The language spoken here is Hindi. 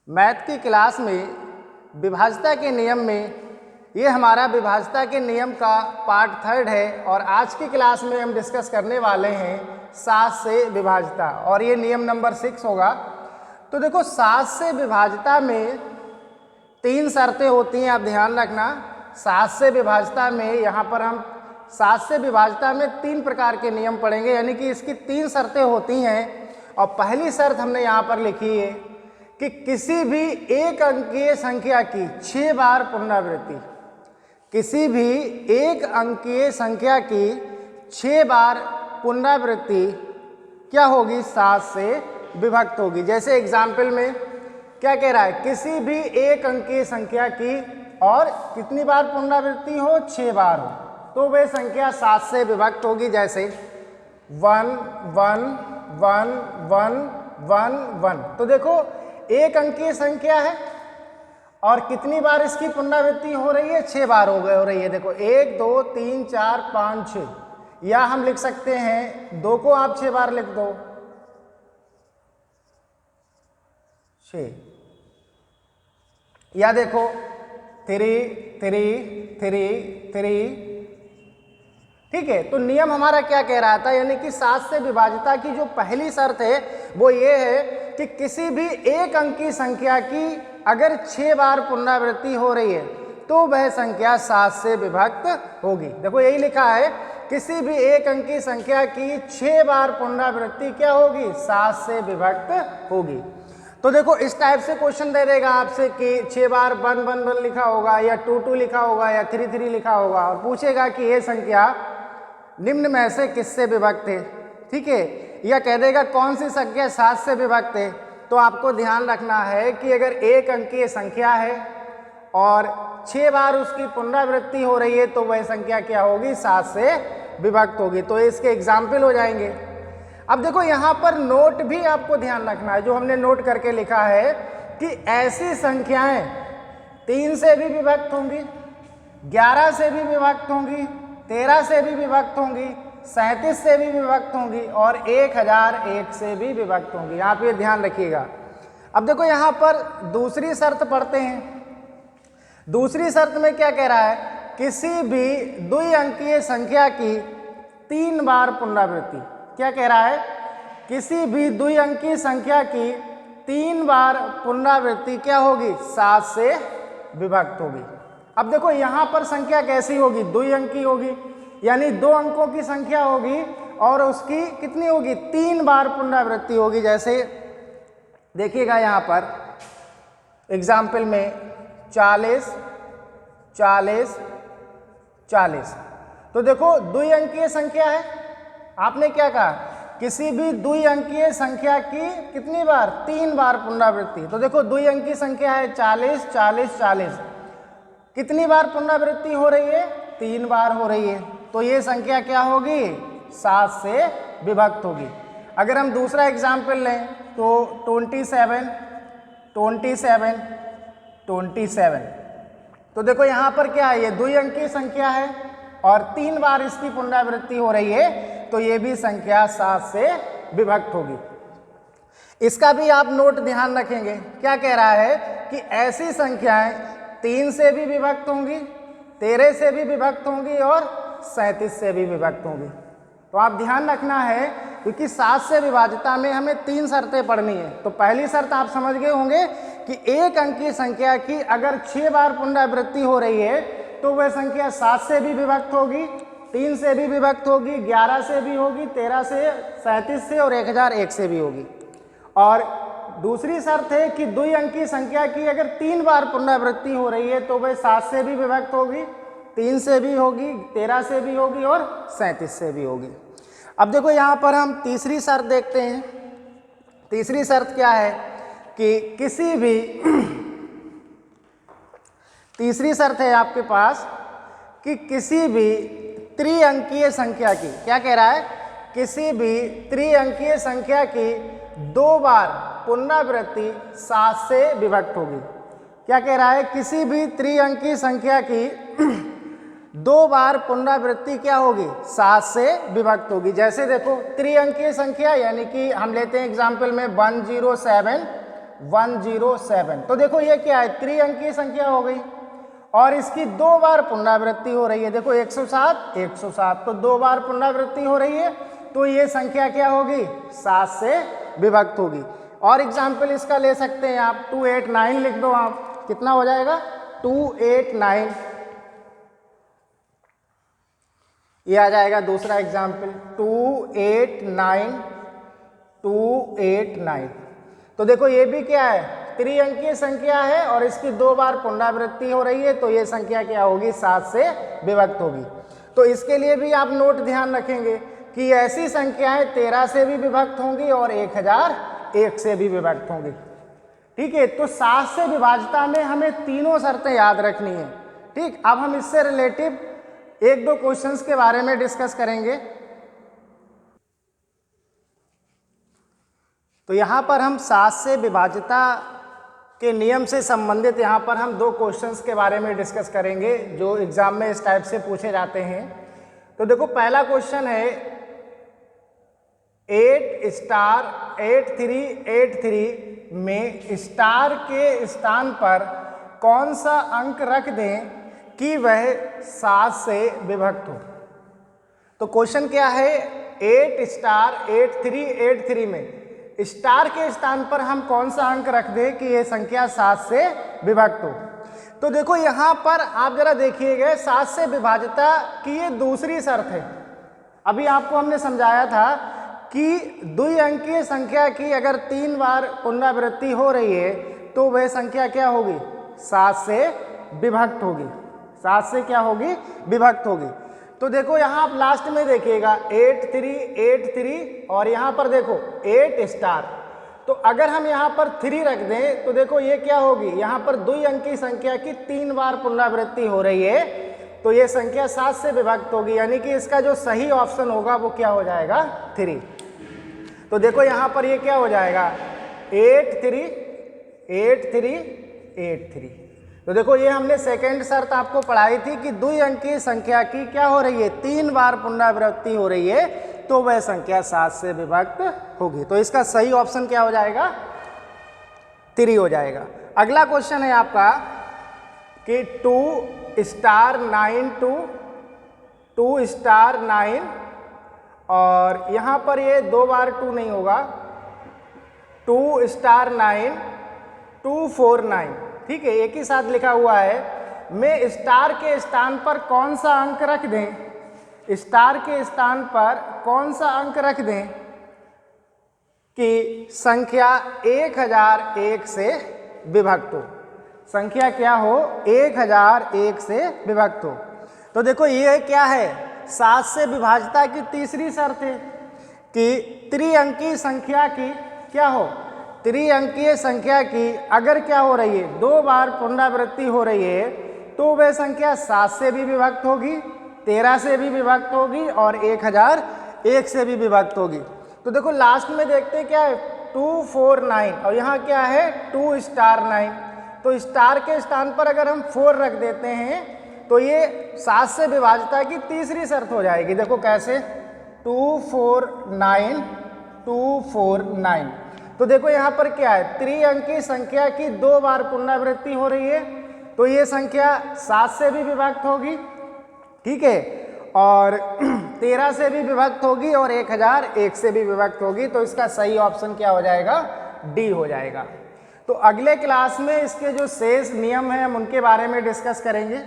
मैथ की क्लास में विभाज्यता के नियम में ये हमारा विभाज्यता के नियम का पार्ट 3 है और आज की क्लास में हम डिस्कस करने वाले हैं 7 से विभाज्यता और ये नियम नंबर 6 होगा। तो देखो 7 से विभाज्यता में 3 शर्तें होती हैं, आप ध्यान रखना। 7 से विभाज्यता में यहाँ पर हम 7 से विभाज्यता में 3 प्रकार के नियम पढ़ेंगे, यानी कि इसकी 3 शर्तें होती हैं। और पहली शर्त हमने यहाँ पर लिखी है कि किसी भी एक अंकीय संख्या की 6 बार पुनरावृत्ति, किसी भी एक अंकीय संख्या की 6 बार पुनरावृत्ति क्या होगी, 7 से विभक्त होगी। जैसे एग्जाम्पल में क्या कह रहा है, किसी भी एक अंकीय संख्या की और कितनी बार पुनरावृत्ति हो, 6 बार हो, तो वह संख्या 7 से विभक्त होगी। जैसे 1 1 1 1 1 1। तो देखो एक अंकीय संख्या है और कितनी बार इसकी पुनरावृत्ति हो रही है, 6 बार हो रही है। देखो 1 2 3 4 5 6, या हम लिख सकते हैं 2 को आप 6 बार लिख दो, 6। या देखो 3 3 3 3। ठीक है, तो नियम हमारा क्या कह रहा था, यानी कि 7 से विभाज्यता की जो पहली शर्त है वो ये है कि किसी भी एक अंकीय संख्या की अगर 6 बार पुनरावृत्ति हो रही है तो वह संख्या 7 से विभक्त होगी। देखो यही लिखा है, किसी भी एक अंकीय संख्या की 6 बार पुनरावृत्ति क्या होगी, 7 से विभक्त होगी। तो देखो इस टाइप से क्वेश्चन दे देगा आपसे कि 6 बार 1 1 1 लिखा होगा या 2 2 लिखा होगा या 3 3 लिखा होगा और पूछेगा कि यह संख्या निम्न में से किससे विभक्त है। ठीक है, या कह देगा कौन सी संख्या 7 से विभक्त है। तो आपको ध्यान रखना है कि अगर एक अंकीय संख्या है और 6 बार उसकी पुनरावृत्ति हो रही है तो वह संख्या क्या होगी, 7 से विभक्त होगी। तो इसके एग्जाम्पल हो जाएंगे। अब देखो यहाँ पर नोट भी आपको ध्यान रखना है, जो हमने नोट करके लिखा है कि ऐसी संख्याएं 3 से भी विभक्त होंगी, 11 से भी विभक्त होंगी, 13 से भी विभक्त होंगी, 37 से भी विभक्त होंगी और 1001 से भी विभक्त होंगी। आप ये ध्यान रखिएगा। अब देखो यहाँ पर दूसरी शर्त पढ़ते हैं। दूसरी शर्त में क्या कह रहा है, किसी भी द्विअंकीय संख्या की 3 बार पुनरावृत्ति। क्या कह रहा है, किसी भी द्विअंकीय संख्या की 3 बार पुनरावृत्ति क्या होगी, 7 से विभक्त होगी। अब देखो यहाँ पर संख्या कैसी होगी, द्विअंकी होगी, यानी 2 अंकों की संख्या होगी और उसकी कितनी होगी, 3 बार पुनरावृत्ति होगी। जैसे देखिएगा यहाँ पर एग्जाम्पल में 40 40 40। तो देखो द्विअंकीय संख्या है, आपने क्या कहा, किसी भी द्विअंकीय संख्या की कितनी बार, 3 बार पुनरावृत्ति। तो देखो द्विअंकीय संख्या है 40 40 40, कितनी बार पुनरावृत्ति हो रही है, 3 बार हो रही है। तो ये संख्या क्या होगी, 7 से विभक्त होगी। अगर हम दूसरा एग्जाम्पल लें तो 27 27 27। तो देखो यहाँ पर क्या है, ये द्विअंकीय संख्या है और 3 बार इसकी पुनरावृत्ति हो रही है, तो ये भी संख्या 7 से विभक्त होगी। इसका भी आप नोट ध्यान रखेंगे। क्या कह रहा है कि ऐसी संख्याएं 3 से भी विभक्त होंगी, 13 से भी विभक्त होंगी और 37 से भी विभक्त होंगी। तो आप ध्यान रखना है, क्योंकि 7 से विभाज्यता में हमें 3 शर्तें पढ़नी है। तो पहली शर्त आप समझ गए होंगे कि एक अंकीय संख्या की अगर 6 बार पुनरावृत्ति हो रही है तो वह संख्या 7 से भी विभक्त होगी, 3 से भी विभक्त होगी, 11 से भी होगी, 13 से, 37 से और 1001 से भी होगी। और दूसरी शर्त है कि द्विअंकीय संख्या की अगर 3 बार पुनरावृत्ति हो रही है तो वह 7 से भी विभक्त होगी, 3 से भी होगी, 13 से भी होगी और 37 से भी होगी। अब देखो यहाँ पर हम तीसरी शर्त देखते हैं। तीसरी शर्त क्या है कि किसी भी तीसरी शर्त है आपके पास कि किसी भी त्रिअंकीय संख्या की, क्या कह रहा है, किसी भी त्रिअंकीय संख्या की 2 बार पुनरावृत्ति 7 से विभक्त होगी। क्या कह रहा है, किसी भी त्रिअंकीय संख्या की 2 बार पुनरावृत्ति क्या होगी, 7 से विभक्त होगी। जैसे देखो त्रिअंकीय संख्या, यानी कि हम लेते हैं एग्जाम्पल में 107 107। तो देखो ये क्या है, त्रिअंकीय संख्या हो गई और इसकी 2 बार पुनरावृत्ति हो रही है। देखो 107 107, तो 2 बार पुनरावृत्ति हो रही है, तो ये संख्या क्या होगी, 7 से विभक्त होगी। और एग्जाम्पल इसका ले सकते हैं आप, 289 लिख दो आप, कितना हो जाएगा 289, ये आ जाएगा दूसरा एग्जाम्पल 289। तो देखो ये भी क्या है, त्रिअंकीय संख्या है और इसकी 2 बार पुनरावृत्ति हो रही है, तो ये संख्या क्या होगी, 7 से विभक्त होगी। तो इसके लिए भी आप नोट ध्यान रखेंगे कि ऐसी संख्याएं 13 से भी विभक्त होंगी और 1001 से भी विभक्त होंगी। ठीक है, तो 7 से विभाज्यता में हमें तीनों शर्तें याद रखनी है। ठीक, अब हम इससे रिलेटिव 1-2 क्वेश्चंस के बारे में डिस्कस करेंगे। तो यहाँ पर हम 7 से विभाज्यता के नियम से संबंधित यहाँ पर हम 2 क्वेश्चंस के बारे में डिस्कस करेंगे जो एग्जाम में इस टाइप से पूछे जाते हैं। तो देखो पहला क्वेश्चन है 8*8383 में स्टार के स्थान पर कौन सा अंक रख दें कि वह 7 से विभक्त हो। तो क्वेश्चन क्या है, 8*8383 में स्टार के स्थान पर हम कौन सा अंक रख दें कि यह संख्या 7 से विभक्त हो। तो देखो यहाँ पर आप जरा देखिएगा, 7 से विभाज्यता की ये दूसरी शर्त है। अभी आपको हमने समझाया था कि द्विअंकीय संख्या की अगर 3 बार पुनरावृत्ति हो रही है तो वह संख्या क्या होगी, 7 से विभक्त होगी। 7 से क्या होगी, विभक्त होगी। तो देखो यहाँ आप लास्ट में देखिएगा 8383 और यहाँ पर देखो 8 स्टार। तो अगर हम यहाँ पर 3 रख दें तो देखो ये क्या होगी, यहाँ पर द्विअंकीय संख्या की 3 बार पुनरावृत्ति हो रही है, तो ये संख्या 7 से विभक्त होगी, यानी कि इसका जो सही ऑप्शन होगा वो क्या हो जाएगा, 3। तो देखो यहाँ पर ये क्या हो जाएगा, 838383। तो देखो ये हमने सेकेंड शर्त आपको पढ़ाई थी कि द्विअंकीय संख्या की क्या हो रही है, 3 बार पुनरावृत्ति हो रही है, तो वह संख्या 7 से विभक्त होगी। तो इसका सही ऑप्शन क्या हो जाएगा, 3 हो जाएगा। अगला क्वेश्चन है आपका कि 2*9 और यहाँ पर ये 2 बार 2 नहीं होगा, 2*9 249। ठीक है, एक ही साथ लिखा हुआ है। मैं स्टार के स्थान पर कौन सा अंक रख दें, स्टार के स्थान पर कौन सा अंक रख दें कि संख्या 1001 से विभक्त हो। संख्या क्या हो, 1001 से विभक्त हो। तो देखो ये क्या है, 7 से विभाज्यता की तीसरी शर्त है कि त्रिअंकीय संख्या की क्या हो, त्रिअंकीय संख्या की अगर क्या हो रही है, 2 बार पुनरावृत्ति हो रही है, तो वह संख्या 7 से भी विभक्त होगी, 13 से भी विभक्त होगी और 1001 से भी विभक्त होगी। तो देखो लास्ट में देखते हैं क्या है, 249 और यहाँ क्या है 2*9। तो स्टार के स्थान पर अगर हम 4 रख देते हैं तो ये 7 से विभाज्यता की तीसरी शर्त हो जाएगी। देखो कैसे, 249। तो देखो यहाँ पर क्या है, त्रिअंकीय संख्या की 2 बार पुनरावृत्ति हो रही है, तो ये संख्या 7 से भी विभक्त होगी, ठीक है, और 13 से भी विभक्त होगी और 1001 से भी विभक्त होगी। तो इसका सही ऑप्शन क्या हो जाएगा, डी हो जाएगा। तो अगले क्लास में इसके जो शेष नियम हैं हम उनके बारे में डिस्कस करेंगे।